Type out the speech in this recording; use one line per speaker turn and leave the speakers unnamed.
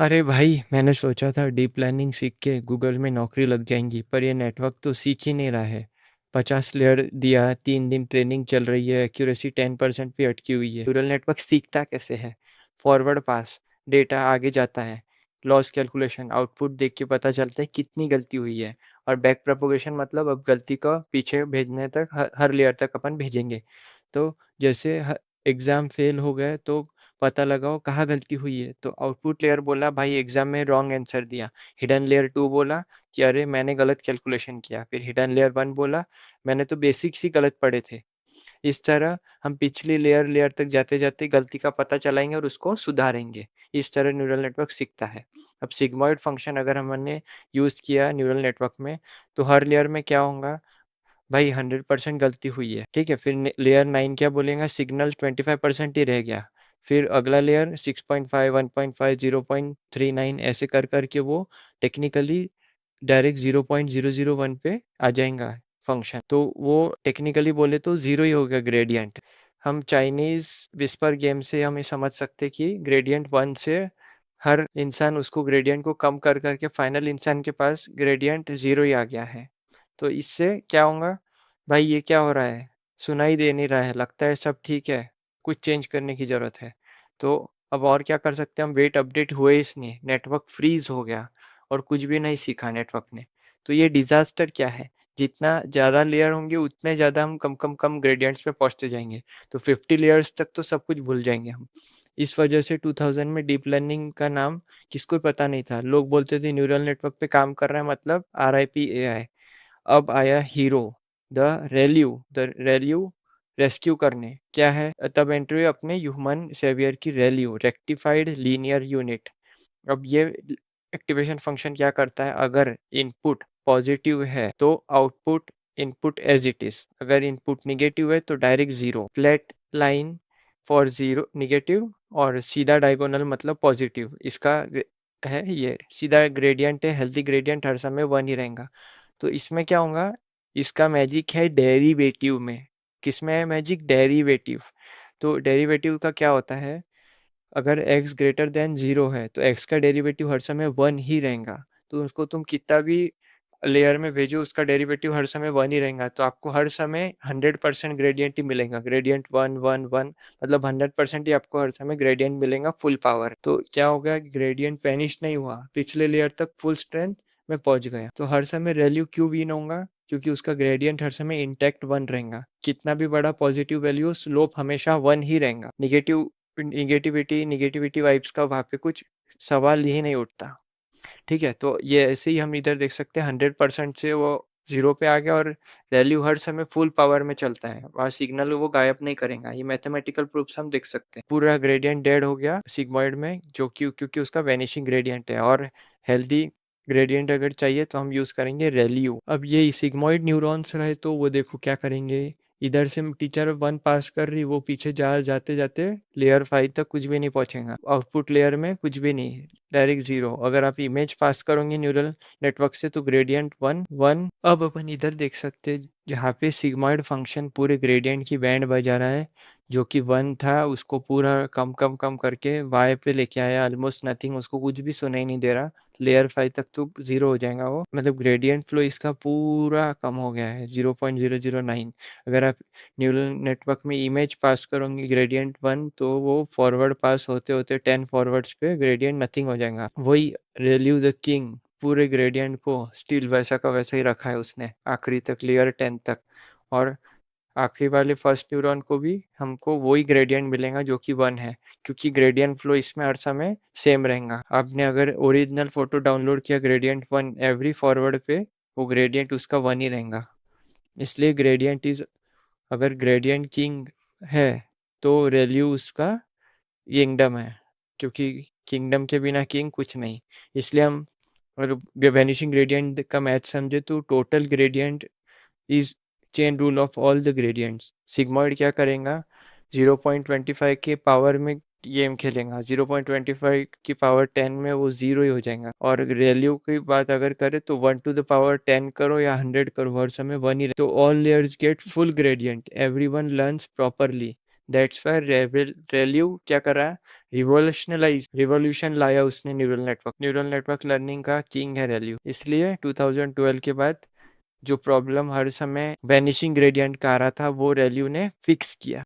अरे भाई, मैंने सोचा था डीप लर्निंग सीख के गूगल में नौकरी लग जाएंगी, पर ये नेटवर्क तो सीख ही नहीं रहा है। 50 लेयर दिया, 3 दिन ट्रेनिंग चल रही है, एक्यूरेसी 10% पे अटकी हुई है। न्यूरल नेटवर्क सीखता कैसे है? फॉरवर्ड पास, डेटा आगे जाता है, लॉस कैलकुलेशन, आउटपुट देख के पता चलता है कितनी गलती हुई है। और बैक प्रोपोगेशन मतलब अब गलती का पीछे भेजने तक हर लेयर तक अपन भेजेंगे। तो जैसे एग्ज़ाम फेल हो गए तो पता लगाओ कहाँ गलती हुई है। तो आउटपुट लेयर बोला भाई एग्जाम में रॉन्ग आंसर दिया। हिडन लेयर 2 बोला कि अरे मैंने गलत कैलकुलेशन किया। फिर हिडन लेयर 1 बोला मैंने तो बेसिक्स ही गलत पढ़े थे। इस तरह हम पिछली लेयर लेयर तक जाते जाते गलती का पता चलाएंगे और उसको सुधारेंगे। इस तरह न्यूरल नेटवर्क सीखता है। अब सिग्मॉइड फंक्शन अगर हमने यूज़ किया न्यूरल नेटवर्क में, तो हर लेयर में क्या होगा भाई, 100% गलती हुई है, ठीक है। फिर लेयर 9 क्या बोलेगा, सिग्नल 25% ही रह गया। फिर अगला लेयर 6.5, 1.5, 0.39 ऐसे कर करके वो टेक्निकली डायरेक्ट 0.001 पे आ जाएगा फंक्शन। तो वो टेक्निकली बोले तो जीरो ही होगा ग्रेडियंट। हम चाइनीज विस्पर गेम से हमें समझ सकते कि ग्रेडियंट 1 से हर इंसान उसको ग्रेडियंट को कम कर करके फाइनल इंसान के पास ग्रेडियंट जीरो ही आ गया है। तो इससे क्या होगा भाई, ये क्या हो रहा है, सुनाई दे नहीं रहा है, लगता है सब ठीक है, कुछ चेंज करने की ज़रूरत है। तो अब और क्या कर सकते हैं हम, वेट अपडेट हुए ही नहीं, नेटवर्क फ्रीज हो गया और कुछ भी नहीं सीखा नेटवर्क ने। तो ये डिज़ास्टर क्या है, जितना ज़्यादा लेयर होंगे उतने ज़्यादा हम कम कम कम ग्रेडियंट्स पे पहुँचते जाएंगे। तो 50 लेयर्स तक तो सब कुछ भूल जाएंगे हम। इस वजह से 2000 में डीप लर्निंग का नाम किसको पता नहीं था। लोग बोलते थे न्यूरल नेटवर्क पे काम कर रहा है मतलब RIP AI। अब आया हीरो, द रेल्यू रेस्क्यू करने। क्या है, तब एंट्री हुई अपने ह्यूमन सेवियर की रेल्यू, रेक्टिफाइड लीनियर यूनिट। अब ये एक्टिवेशन फंक्शन क्या करता है, अगर इनपुट पॉजिटिव है तो output input as it is, अगर इनपुट निगेटिव है तो direct zero, flat line for zero negative, और सीधा डायगोनल मतलब पॉजिटिव। इसका है ये सीधा ग्रेडियंट है, हेल्थी ग्रेडियंट हर समय 1 ही रहेगा। तो इसमें क्या होगा, इसका मैजिक है डेरिवेटिव में। किसमें है मैजिक, डेरिवेटिव। तो डेरिवेटिव का क्या होता है, अगर x ग्रेटर देन 0 है तो x का डेरिवेटिव हर समय 1 ही रहेगा। तो उसको तुम कितना भी लेयर में भेजो उसका डेरिवेटिव हर समय 1 ही रहेगा। तो आपको हर समय 100% ग्रेडियंट ही मिलेगा, ग्रेडियंट 1 1 1, मतलब 100% ही आपको हर समय ग्रेडियंट मिलेगा फुल पावर। तो क्या हो गया, ग्रेडियंट वैनिश नहीं हुआ, पिछले लेयर तक फुल स्ट्रेंथ में पहुंच गया। तो हर समय वैल्यू क्यों विन होगा, क्योंकि उसका ग्रेडियंट हर समय इंटैक्ट 1 रहेगा। कितना भी बड़ा पॉजिटिव वैल्यू, स्लोप हमेशा 1 ही रहेगा। निगेटिविटी वाइब्स का वहाँ पे कुछ सवाल ही नहीं उठता, ठीक है। तो ये ऐसे ही हम इधर देख सकते हैं, 100% से वो 0 पे आ गया और वैल्यू हर समय फुल पावर में चलता है, वहाँ सिग्नल वो गायब नहीं करेगा। ये मैथमेटिकल प्रूफ्स हम देख सकते हैं। पूरा ग्रेडियंट डेड हो गया सिग्मॉइड में, जो क्योंकि उसका वैनिशिंग ग्रेडियंट है। और हेल्दी ग्रेडियंट अगर चाहिए तो हम यूज करेंगे रेल्यू। अब ये सिग्मॉइड न्यूरॉन्स रहे तो वो देखो क्या करेंगे, इधर से टीचर 1 पास कर रही, वो पीछे जाते जाते लेयर 5 तक कुछ भी नहीं पहुंचेगा, आउटपुट लेयर में कुछ भी नहीं, डायरेक्ट जीरो। अगर आप इमेज पास करोगे न्यूरल नेटवर्क से तो ग्रेडियंट 1 1। अब अपन इधर देख सकते हैं जहाँ पे सिग्मॉइड फंक्शन पूरे ग्रेडियंट की बैंड बजा रहा है, जो कि 1 था उसको पूरा कम कम कम करके वाई पे लेके आया, ऑलमोस्ट नथिंग, उसको कुछ भी सुनाई नहीं दे रहा। लेयर 5 तक तो जीरो हो जाएगा वो, मतलब ग्रेडियंट फ्लो इसका पूरा कम हो गया है, 0.009। अगर आप न्यूरल नेटवर्क में इमेज पास करोगे ग्रेडियंट 1 तो वो फॉरवर्ड पास होते होते 10 फॉरवर्ड्स पे ग्रेडियंट नथिंग हो जाएगा। वही रेल्यू द किंग पूरे ग्रेडियंट को स्टिल वैसा का वैसा ही रखा है उसने आखिरी तक, लेयर 10 तक। और आखिरी वाले फर्स्ट न्यूरॉन को भी हमको वही ग्रेडियंट मिलेगा जो कि 1 है, क्योंकि ग्रेडियंट फ्लो इसमें हर समय सेम रहेगा। आपने अगर ओरिजिनल फोटो डाउनलोड किया ग्रेडियंट 1, एवरी फॉरवर्ड पे वो ग्रेडियंट उसका 1 ही रहेगा। इसलिए ग्रेडियंट इज, अगर ग्रेडियंट किंग है तो रेल्यू उसका किंगडम है, क्योंकि किंगडम के बिना किंग कुछ नहीं। इसलिए हम अगर वैनिशिंग ग्रेडियंट का मैथ समझे तो total gradient is chain rule of all the gradients. Sigmoid क्या करेगा, 0.25 के पावर में गेम खेलेगा, 0.25 की पावर 10 में वो जीरो ही हो जाएगा। और वैल्यू की बात अगर करें तो 1 टू द पावर 10 करो या 100 करो हर समय 1 ही तो all layers get full gradient, every one learns properly, that's why ReLU क्या कर रहा है, रिवोल्यूशन लाया उसने न्यूरल नेटवर्क लर्निंग का किंग है रेल्यू। इसलिए 2012 के बाद जो प्रॉब्लम हर समय वैनिशिंग ग्रेडियंट का आ रहा था वो रेल्यू ने फिक्स किया।